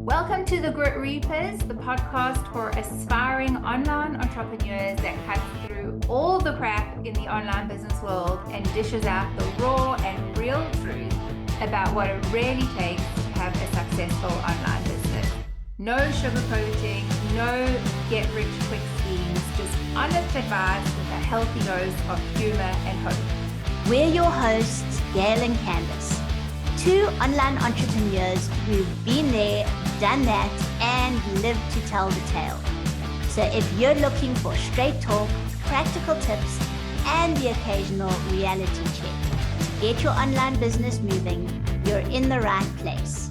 Welcome to the Grit Reapers, the podcast for aspiring online entrepreneurs that cuts through all the crap in the online business world and dishes out the raw and real truth about what it really takes to have a successful online business. No sugarcoating, no get-rich-quick schemes, just honest advice with a healthy dose of humor and hope. We're your hosts, Gail and Candace, two online entrepreneurs who've been there, done that, and lived to tell the tale. So if you're looking for straight talk, practical tips, and the occasional reality check to get your online business moving, you're in the right place.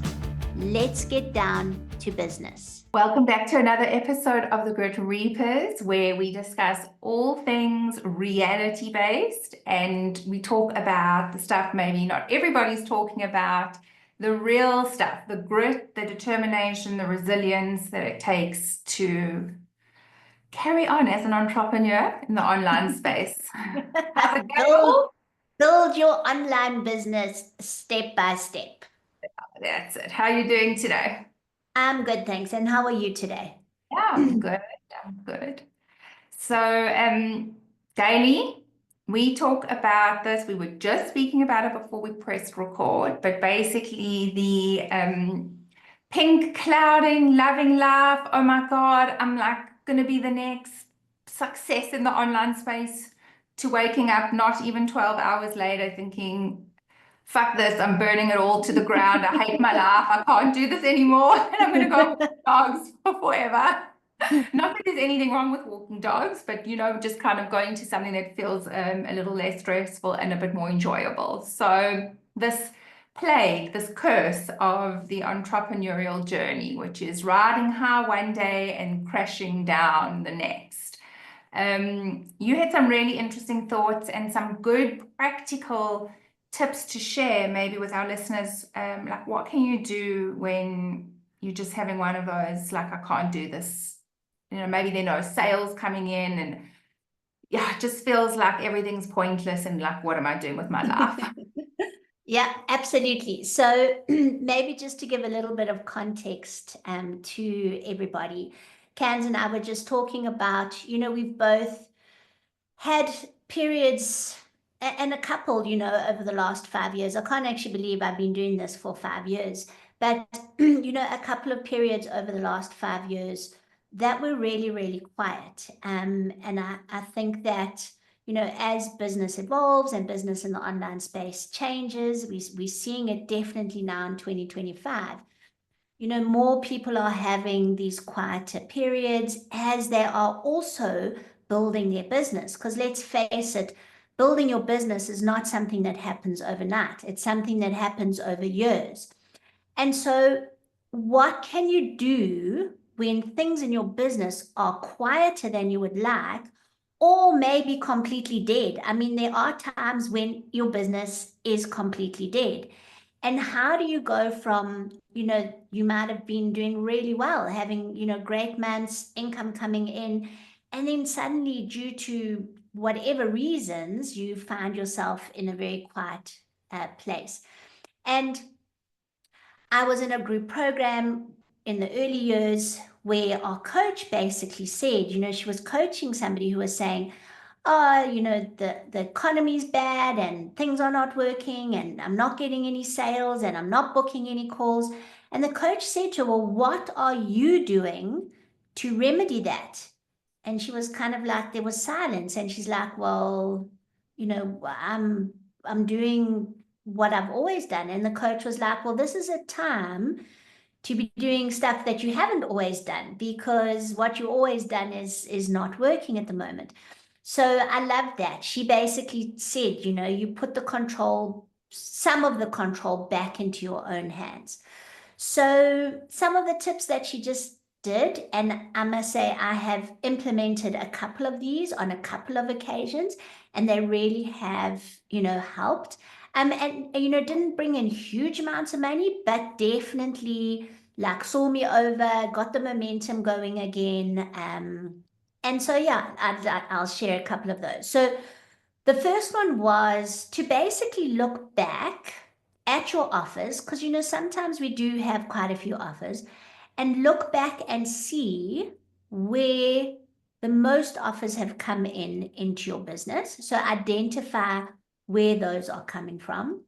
Let's get down to business. Welcome back to another episode of the Grit Reapers, where we discuss all things reality-based and we talk about the stuff maybe not everybody's talking about, the real stuff, the grit, the determination, the resilience that it takes to carry on as an entrepreneur in the online space. How's it going? Build your online business step by step. That's it. How are you doing today? I'm good, thanks. And how are you today? Yeah, I'm good. I'm good. So, Daily, we talk about this. We were just speaking about it before we pressed record, but basically the pink clouding, loving life. Oh my God, I'm like going to be the next success in the online space, to waking up not even 12 hours later thinking, fuck this, I'm burning it all to the ground. I hate my life. I can't do this anymore. And I'm going to go with dogs for forever. Not that there's anything wrong with walking dogs, but, just kind of going to something that feels a little less stressful and a bit more enjoyable. So this plague, this curse of the entrepreneurial journey, which is riding high one day and crashing down the next. You had some really interesting thoughts and some good practical tips to share maybe with our listeners. Like, what can you do when you're just having one of those, like, I can't do this? Maybe there are no sales coming in and it just feels like everything's pointless and like, what am I doing with my life? Yeah, absolutely. So maybe just to give a little bit of context to everybody, Cans and I were just talking about, we've both had periods and a couple, over the last 5 years. I can't actually believe I've been doing this for 5 years, but, a couple of periods over the last 5 years that were really, really quiet. And I think that, as business evolves and business in the online space changes, we're seeing it definitely now in 2025. More people are having these quieter periods as they are also building their business. Because let's face it, building your business is not something that happens overnight. It's something that happens over years. And so what can you do when things in your business are quieter than you would like, or maybe completely dead? I mean, there are times when your business is completely dead. And how do you go from, you might have been doing really well, having, great months, income coming in, and then suddenly, due to whatever reasons, you find yourself in a very quiet place. And I was in a group program in the early years where our coach basically said, she was coaching somebody who was saying, oh, the economy's bad and things are not working and I'm not getting any sales and I'm not booking any calls. And the coach said to her, well, what are you doing to remedy that? And she was kind of like, there was silence. And she's like, well, I'm doing what I've always done. And the coach was like, well, this is a time to be doing stuff that you haven't always done, because what you always done is not working at the moment. So I love that. She basically said, you put the control, some of the control back into your own hands. So some of the tips that she just did, and I must say I have implemented a couple of these on a couple of occasions, and they really have, helped. And didn't bring in huge amounts of money, but definitely like saw me over, got the momentum going again. And so, yeah, I'll share a couple of those. So the first one was to basically look back at your offers, because, sometimes we do have quite a few offers, and look back and see where the most offers have come into your business. So identify where those are coming from.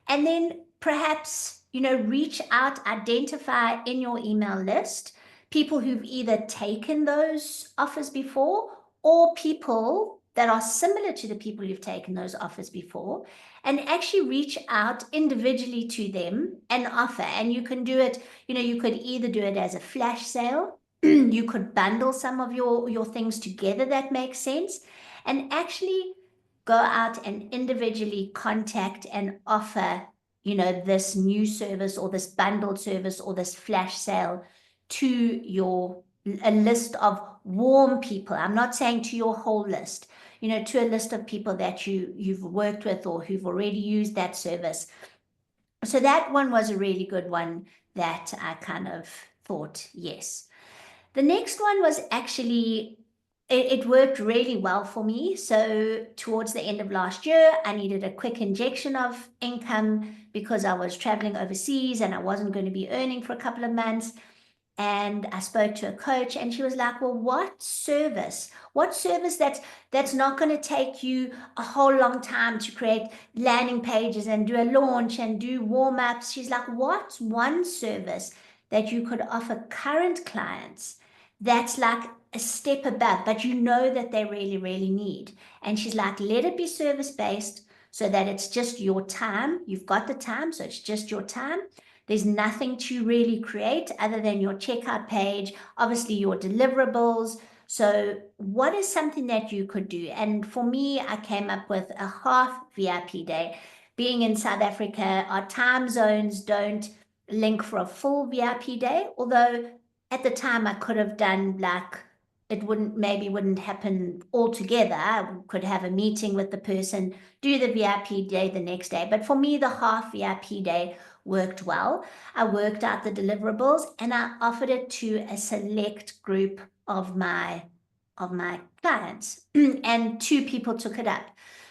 And then perhaps, reach out, identify in your email list people who've either taken those offers before or people that are similar to the people who've taken those offers before, and actually reach out individually to them and offer. And you can do it, you could either do it as a flash sale, you could bundle some of your things together that makes sense, and actually go out and individually contact and offer, this new service or this bundled service or this flash sale to a list of warm people. I'm not saying to your whole list, to a list of people that you've worked with or who've already used that service. So that one was a really good one that I kind of thought, yes. The next one was actually, it worked really well for me. So towards the end of last year, I needed a quick injection of income because I was traveling overseas and I wasn't going to be earning for a couple of months. And I spoke to a coach and she was like, well, what service that's not going to take you a whole long time to create landing pages and do a launch and do warm-ups? She's like, what's one service that you could offer current clients that's like a step above, but that they really, really need? And she's like, let it be service-based so that it's just your time. You've got the time, so it's just your time. There's nothing to really create other than your checkout page, obviously your deliverables. So what is something that you could do? And for me, I came up with a half VIP day. Being in South Africa, our time zones don't link for a full VIP day, although at the time I could have done like, it wouldn't happen all together. I could have a meeting with the person, do the VIP day the next day. But for me, the half VIP day worked well. I worked out the deliverables and I offered it to a select group of my clients and 2 people took it up.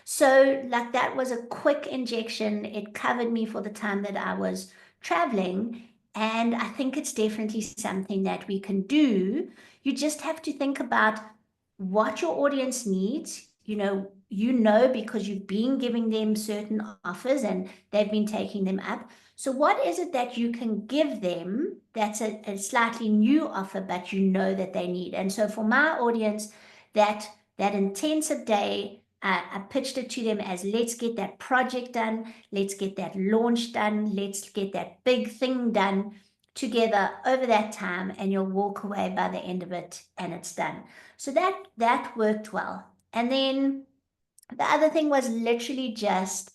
So like that was a quick injection. It covered me for the time that I was traveling. And I think it's definitely something that we can do. You just have to think about what your audience needs. Because you've been giving them certain offers and they've been taking them up. So what is it that you can give them that's a slightly new offer, but that they need? And so for my audience, that intensive day, I pitched it to them as, let's get that project done, let's get that launch done, let's get that big thing done together over that time, and you'll walk away by the end of it and it's done. So that worked well. And then the other thing was literally just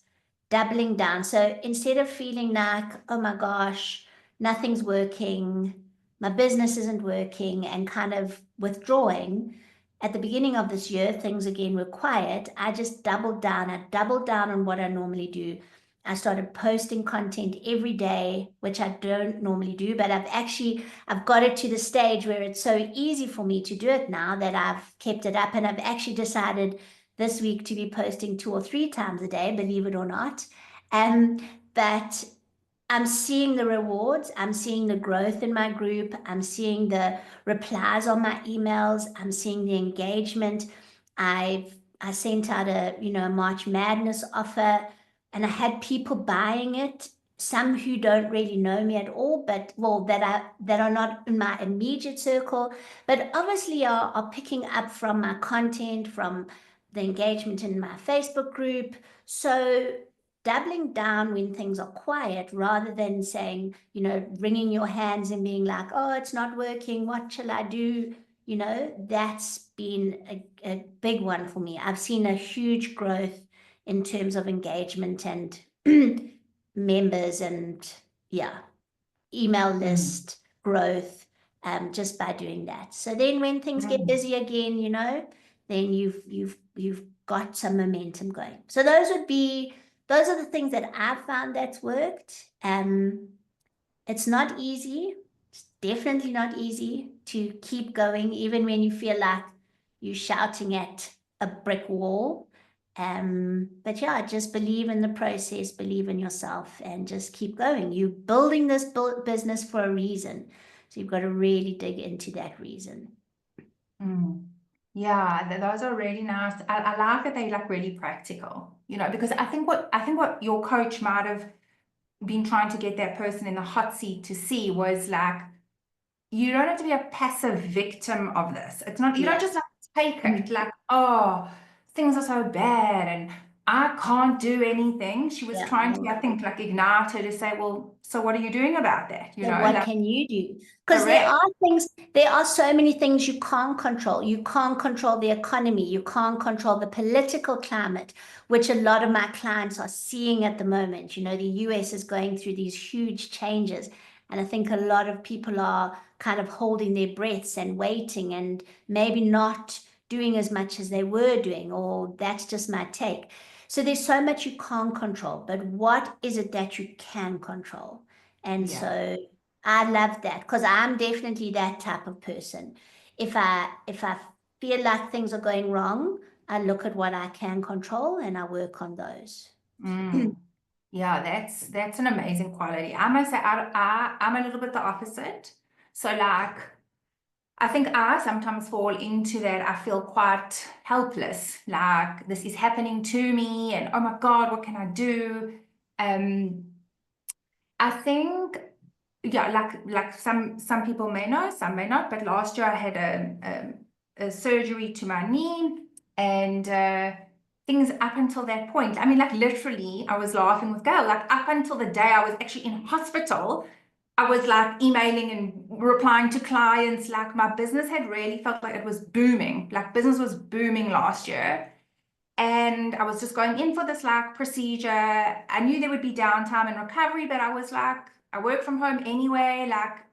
doubling down. So instead of feeling like, oh my gosh, nothing's working, my business isn't working, and kind of withdrawing, at the beginning of this year, things again were quiet. I just doubled down. I doubled down on what I normally do. I started posting content every day, which I don't normally do, but I've got it to the stage where it's so easy for me to do it now that I've kept it up, and I've actually decided this week to be posting 2 or 3 times a day, believe it or not. But I'm seeing the rewards. I'm seeing the growth in my group. I'm seeing the replies on my emails. I'm seeing the engagement. I sent out a March Madness offer, and I had people buying it. Some who don't really know me at all, but that are not in my immediate circle, but obviously are picking up from my content, from the engagement in my Facebook group. So doubling down when things are quiet rather than saying, wringing your hands and being like, oh, it's not working, what shall I do? That's been a big one for me. I've seen a huge growth in terms of engagement and members and email list growth just by doing that. So then when things get busy again, then you've got some momentum going. So those are the things that I've found that's worked. It's not easy. It's definitely not easy to keep going, even when you feel like you're shouting at a brick wall. But just believe in the process, believe in yourself, and just keep going. You're building this business for a reason. So you've got to really dig into that reason. Yeah, those are really nice. I like that they're like really practical, because I think what your coach might have been trying to get that person in the hot seat to see was like, you don't have to be a passive victim of this. It's not, you don't just like take it like, oh, things are so bad and I can't do anything. She was trying to, I think, like ignite her to say, well, so what are you doing about that? What like, can you do? Because there are so many things you can't control. You can't control the economy. You can't control the political climate, which a lot of my clients are seeing at the moment. The US is going through these huge changes. And I think a lot of people are kind of holding their breaths and waiting and maybe not doing as much as they were doing, or that's just my take. So there's so much you can't control, but what is it that you can control? And so I love that, because I'm definitely that type of person. If I feel like things are going wrong, I look at what I can control and I work on those. Yeah, that's an amazing quality. I must say, I'm a little bit the opposite. So like, I think I sometimes fall into that. I feel quite helpless, like this is happening to me, and oh my God, what can I do? I think, yeah, like some people may know, some may not, but last year I had a surgery to my knee, and things up until that point, I mean, like literally, I was laughing with Gail, like up until the day I was actually in hospital, I was like emailing and replying to clients, like my business had really felt like it was booming, like business was booming last year. And I was just going in for this like procedure. I knew there would be downtime and recovery, but I was like, I work from home anyway. Like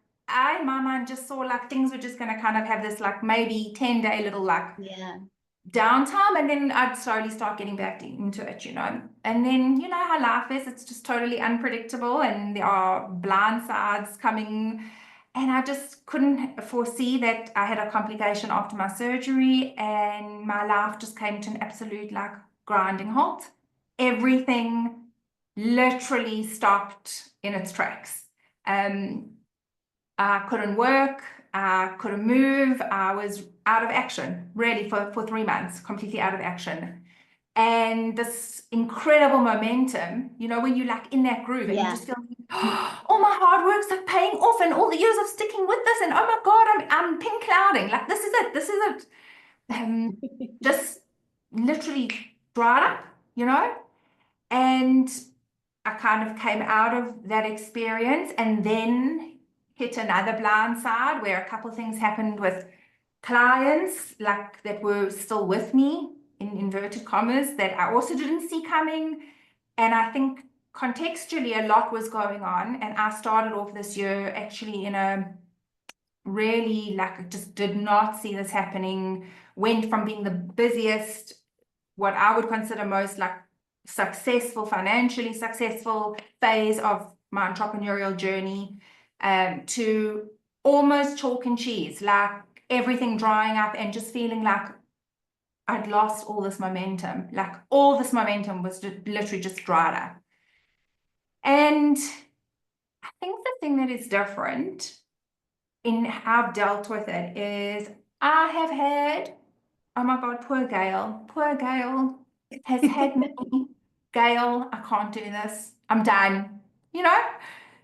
my mind just saw like things were just going to kind of have this like maybe 10-day little like downtime, and then I'd slowly start getting back into it, and then you know how life is, it's just totally unpredictable and there are blind sides coming, and I just couldn't foresee that I had a complication after my surgery and my life just came to an absolute like grinding halt. Everything literally stopped in its tracks. I couldn't work, I couldn't move, I was out of action, really, for 3 months, completely out of action. And this incredible momentum, when you're like in that groove and you just feel, oh, all my hard work's like paying off and all the years of sticking with this, and oh my God, I'm pink clouding, like this is it. Just literally dried up, and I kind of came out of that experience and then hit another blind side where a couple of things happened with clients like that were still with me in inverted commas that I also didn't see coming. And I think contextually a lot was going on. And I started off this year actually in a really like just did not see this happening, went from being the busiest, what I would consider most like successful, financially successful phase of my entrepreneurial journey, to almost chalk and cheese, like everything drying up and just feeling like I'd lost all this momentum. Like all this momentum was just literally just dried up. And I think the thing that is different in how I've dealt with it is I have had, oh my God, poor Gail has had me, Gail, I can't do this. I'm done.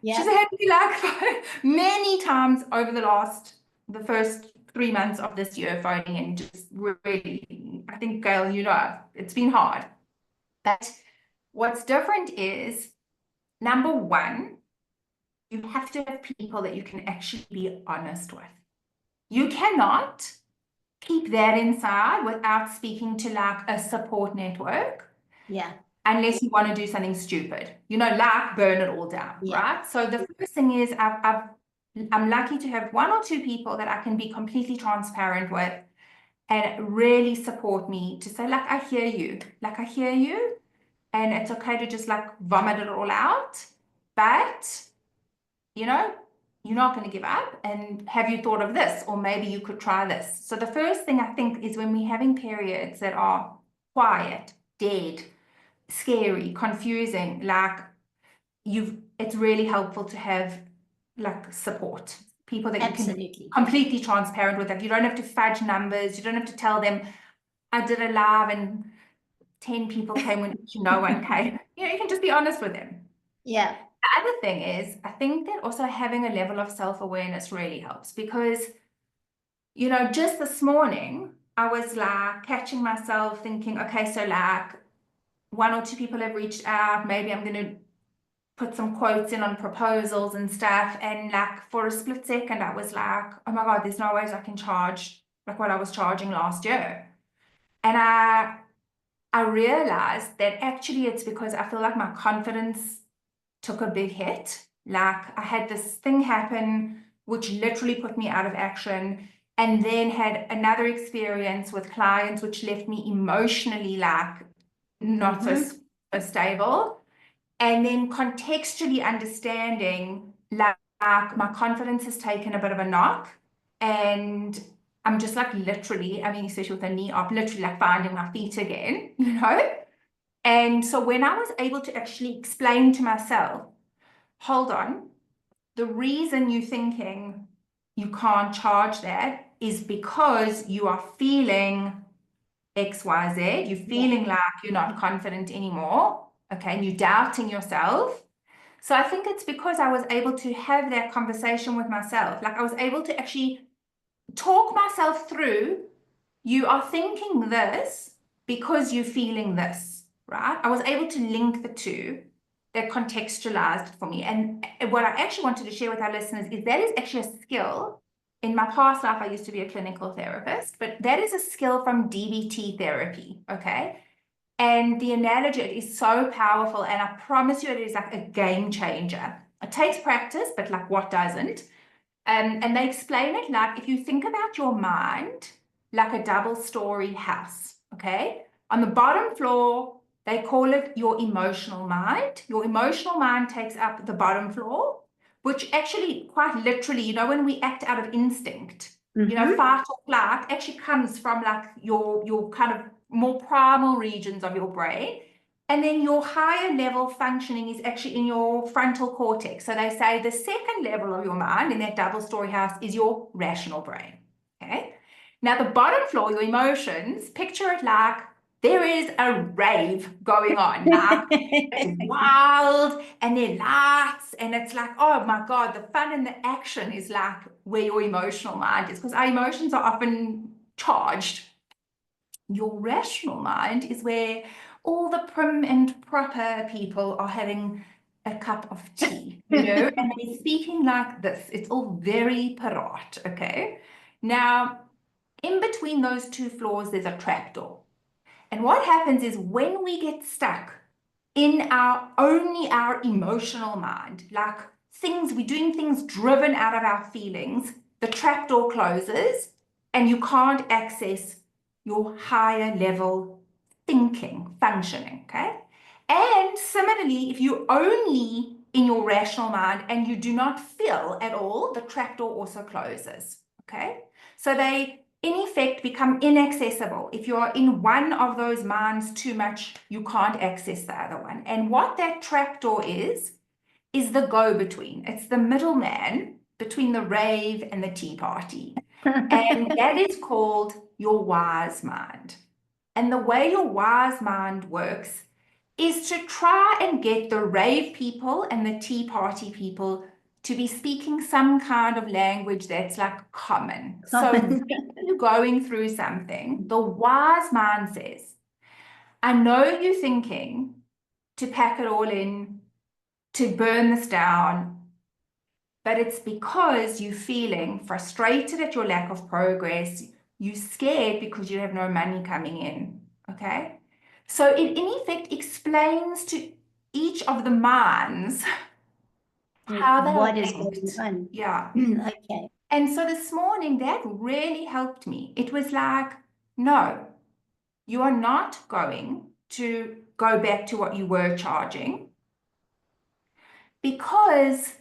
She's had me like many times over the first 3 months of this year phoning and just really, I think, Gail, it's been hard. But what's different is, number one, you have to have people that you can actually be honest with. You cannot keep that inside without speaking to like a support network. Unless you want to do something stupid, like burn it all down, right? So the first thing is I'm lucky to have one or two people that I can be completely transparent with and really support me to say, like, I hear you, and it's okay to just like vomit it all out, but you're not going to give up, and have you thought of this, or maybe you could try this. So the first thing I think is when we're having periods that are quiet, dead, scary, confusing, like it's really helpful to have like support. people that you can be Absolutely. completely transparent with. Like you don't have to fudge numbers. You don't have to tell them, I did a live and 10 people came when no one came. You know, you can just be honest with them. Yeah. The other thing is, I think that also having a level of self-awareness really helps because, you know, just this morning, I was like catching myself thinking, okay, so like one or two people have reached out. Maybe I'm going to put some quotes in on proposals and stuff. And like for a split second, I was like, oh my God, there's no ways I can charge like what I was charging last year. And I realized that actually it's because I feel like my confidence took a big hit. Like I had this thing happen, which literally put me out of action, and then had another experience with clients, which left me emotionally like not so stable. And then contextually understanding like my confidence has taken a bit of a knock. And I'm just like literally, I mean, especially with a knee up, literally like finding my feet again, you know? And so when I was able to actually explain to myself, hold on, the reason you're thinking you can't charge that is because you are feeling XYZ, you're feeling like you're not confident anymore, okay, and you're doubting yourself. So I think it's because I was able to have that conversation with myself. Like I was able to actually talk myself through, you are thinking this because you're feeling this, right? I was able to link the two that contextualized for me. And what I actually wanted to share with our listeners is that is actually a skill. In my past life, I used to be a clinical therapist, but that is a skill from DBT therapy, okay? And the analogy is so powerful, and I promise you it is like a game changer. It takes practice, but like what doesn't? And they explain it like if you think about your mind like a double-story house, okay? On the bottom floor, they call it your emotional mind. Your emotional mind takes up the bottom floor, which actually quite literally, you know, when we act out of instinct, you know, fight or flight actually comes from like your kind of more primal regions of your brain. And then your higher level functioning is actually in your frontal cortex. So they say the second level of your mind in that double story house is your rational brain. Okay. Now, the bottom floor, your emotions, picture it like there is a rave going on. Like it's wild and there are lights, and it's like, oh my God, the fun and the action is like where your emotional mind is because our emotions are often charged. Your rational mind is where all the prim and proper people are having a cup of tea, you know, and they're speaking like this. It's all very parrot, okay? Now, in between those two floors, there's a trapdoor. And what happens is when we get stuck in our emotional mind, like we're doing things driven out of our feelings, the trapdoor closes and you can't access your higher level thinking, functioning, okay? And similarly, if you're only in your rational mind and you do not feel at all, the trapdoor also closes, okay? So they, in effect, become inaccessible. If you're in one of those minds too much, you can't access the other one. And what that trapdoor is the go-between. It's the middleman between the rave and the tea party. And that is called your wise mind. And the way your wise mind works is to try and get the rave people and the tea party people to be speaking some kind of language that's like common. So when you're going through something, the wise mind says, I know you're thinking to pack it all in, to burn this down, but it's because you're feeling frustrated at your lack of progress. You're scared because you have no money coming in, okay? So it, in effect, explains to each of the minds how they what are is going linked. on. Yeah. Okay. And so this morning, that really helped me. It was like, no, you are not going to go back to what you were charging because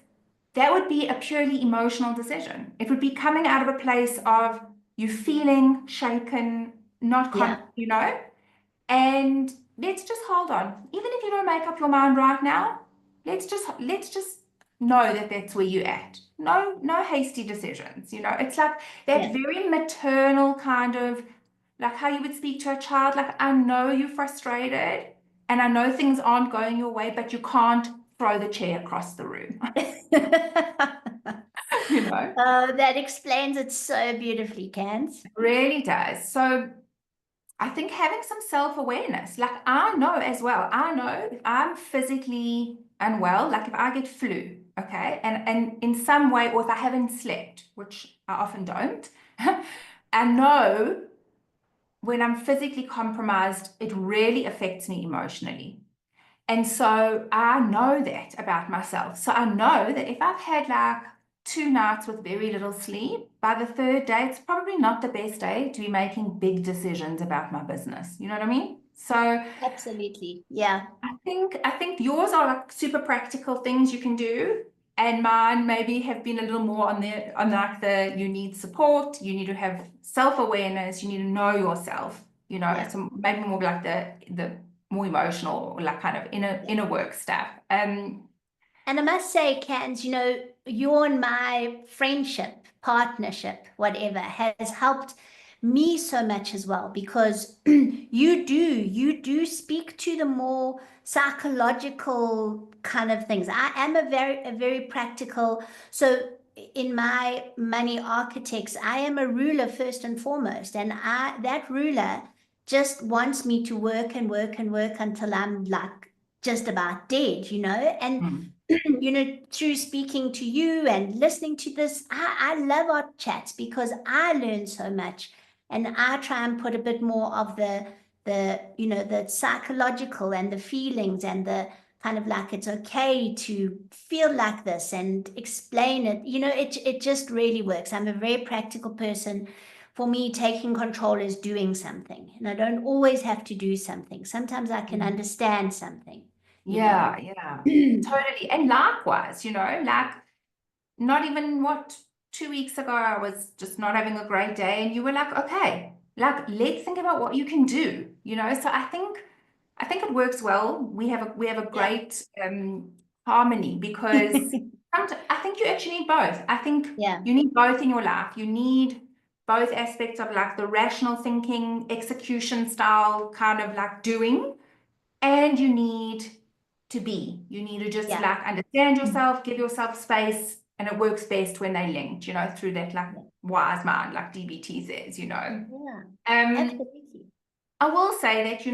that would be a purely emotional decision. It would be coming out of a place of you feeling shaken, not, you know, and let's just hold on. Even if you don't make up your mind right now, let's just know that that's where you're at. No, no hasty decisions. It's like that Yeah. very maternal kind of, like how you would speak to a child, like, I know you're frustrated and I know things aren't going your way, but you can't throw the chair across the room. you know, Oh, that explains it so beautifully, Cans. it really does. So I think having some self-awareness, like I know as well, I know if I'm physically unwell, like if I get flu, okay, and in some way, or if I haven't slept, which I often don't, I know when I'm physically compromised, it really affects me emotionally. And so I know that about myself. So I know that if I've had like 2 nights with very little sleep, by the third day, it's probably not the best day to be making big decisions about my business. You know what I mean? So Absolutely. Yeah. I think yours are like super practical things you can do, and mine maybe have been a little more on like the you need support, you need to have self-awareness, you need to know yourself. Yeah. So maybe more like the more emotional, like kind of Yeah. inner work stuff. And I must say, Cans, your and my friendship, partnership, whatever, has helped me so much as well because you do speak to the more psychological kind of things. I am a very practical. So in my money architects, I am a ruler first and foremost, and that ruler just wants me to work and work and work until I'm like just about dead, and Mm. through speaking to you and listening to this, I love our chats because I learn so much, and I try and put a bit more of the psychological and the feelings and the kind of like it's okay to feel like this and explain it. It just really works. I'm a very practical person. For me, taking control is doing something, and I don't always have to do something. Sometimes I can understand something, you know. Yeah, yeah, totally. And likewise, like not even 2 weeks ago, I was just not having a great day, and you were like, okay, like let's think about what you can do, So I think it works well. We have a Yeah. great harmony because I think you actually need both. I think Yeah. you need both in your life. You need both aspects of like the rational thinking, execution style, kind of like doing, and you need to be. You need to just Yeah. like understand yourself, give yourself space, and it works best when they linked, through that like Yeah. wise mind, like DBT says. Yeah. Um, Absolutely. I will say that,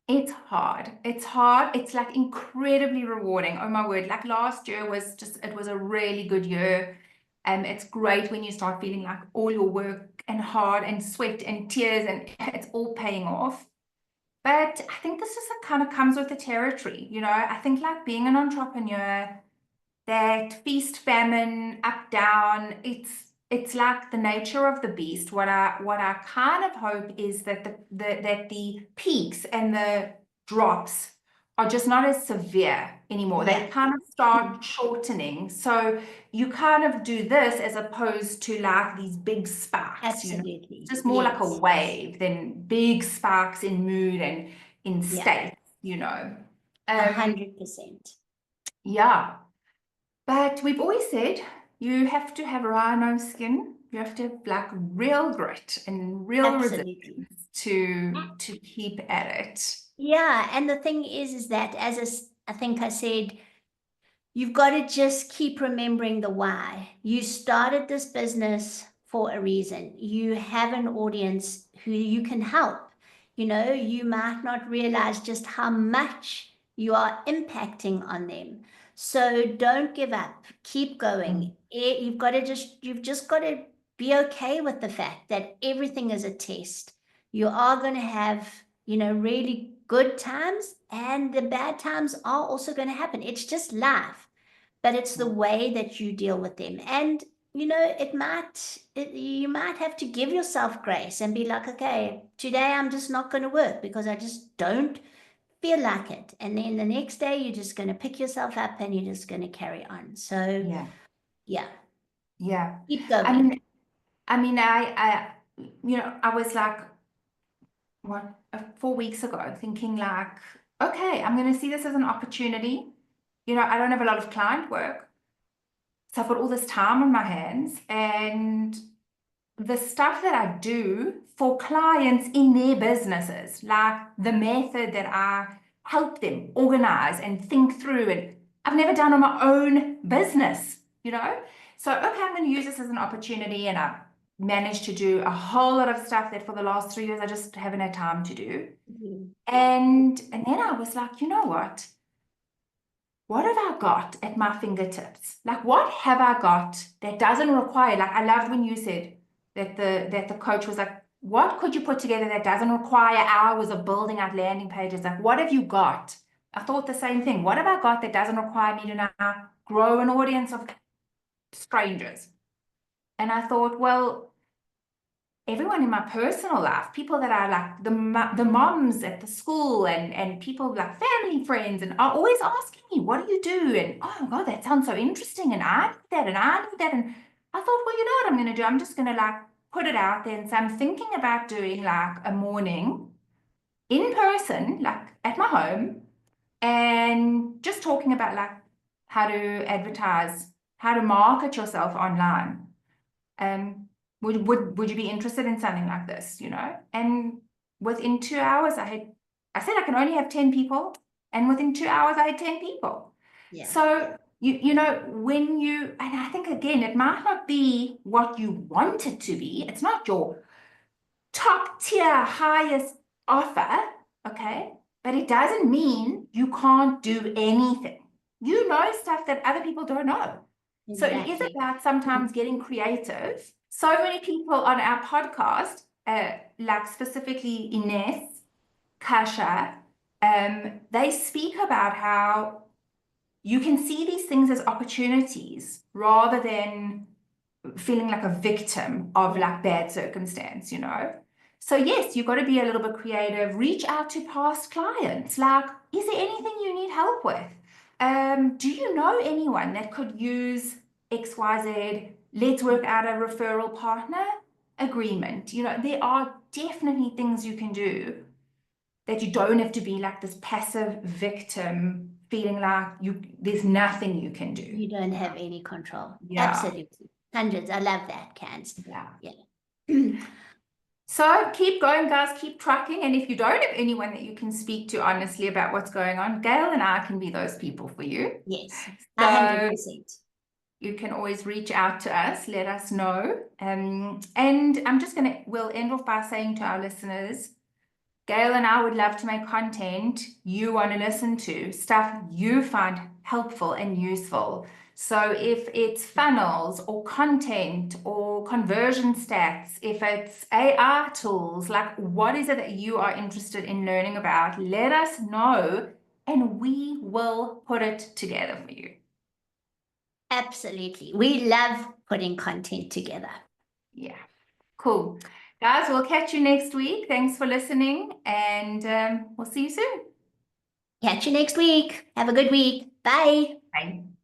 it's hard. It's hard. It's like incredibly rewarding. Oh my word. Like last year it was a really good year. It's great when you start feeling like all your work and hard and sweat and tears and it's all paying off. But I think this just kind of comes with the territory. I think like being an entrepreneur, that feast, famine, up, down, it's like the nature of the beast. What I kind of hope is that the peaks and the drops are just not as severe anymore. They Yeah. kind of start shortening. So you kind of do this as opposed to like these big spikes. Absolutely. Just more like a Yes. wave than big sparks in mood and in Yeah. state. A Um, 100%. yeah. But we've always said you have to have rhino skin. You have to have like real grit and real Absolutely. resilience to keep at it. Yeah. And the thing is that I think I said, you've got to just keep remembering the why. You started this business for a reason. You have an audience who you can help. You might not realize just how much you are impacting on them. So don't give up. Keep going. Mm. You've just got to be okay with the fact that everything is a test. You are going to have, really good times, and the bad times are also going to happen. It's just life, but it's the way that you deal with them. And you might have to give yourself grace and be like, okay, today I'm just not going to work because I just don't feel like it. And then the next day you're just going to pick yourself up and you're just going to carry on. So Yeah, yeah, yeah. keep I going. mean, I was like, 4 weeks ago, thinking like, okay, I'm going to see this as an opportunity. I don't have a lot of client work. So I've got all this time on my hands, and the stuff that I do for clients in their businesses, like the method that I help them organize and think through, and I've never done on my own business, So, okay, I'm going to use this as an opportunity, and I managed to do a whole lot of stuff that for the last 3 years I just haven't had time to do. And then I was like, you know what have I got at my fingertips? Like, what have I got that doesn't require, like, I loved when you said that the coach was like, what could you put together that doesn't require hours of building out landing pages? Like, what have you got? I thought the same thing. What have I got that doesn't require me to now grow an audience of strangers? And I thought, well, everyone in my personal life, people that are like the moms at the school, and people like family friends, and are always asking me, what do you do? And oh my God, that sounds so interesting. And I did that, and I did that. And I thought, well, you know what I'm going to do? I'm just going to like put it out there. And so I'm thinking about doing like a morning in person, like at my home, and just talking about like how to advertise, how to market yourself online. Would you be interested in something like this, And within 2 hours, I said I can only have 10 people, and within 2 hours, I had 10 people. Yeah. So, and I think again, it might not be what you want it to be. It's not your top tier, highest offer, okay? But it doesn't mean you can't do anything. You know stuff that other people don't know. So it is Exactly. about sometimes getting creative. So many people on our podcast, like specifically Ines, Kasha, they speak about how you can see these things as opportunities rather than feeling like a victim of like bad circumstance, So yes, you've got to be a little bit creative. Reach out to past clients. Like, is there anything you need help with? Do you know anyone that could use XYZ? Let's work out a referral partner agreement. There are definitely things you can do that you don't have to be like this passive victim, feeling like there's nothing you can do. You don't have any control. Yeah. Absolutely. Hundreds. I love that, Cans. Yeah. So keep going, guys, keep trucking. And if you don't have anyone that you can speak to honestly about what's going on, Gail and I can be those people for you. Yes, So 100%. you can always reach out to us, let us know. And we'll end off by saying to our listeners, Gail and I would love to make content you want to listen to, stuff you find helpful and useful. So if it's funnels or content or conversion stats, if it's AI tools, like what is it that you are interested in learning about, let us know and we will put it together for you. Absolutely. We love putting content together. Yeah, cool. Guys, we'll catch you next week. Thanks for listening, and we'll see you soon. Catch you next week. Have a good week. Bye. Bye.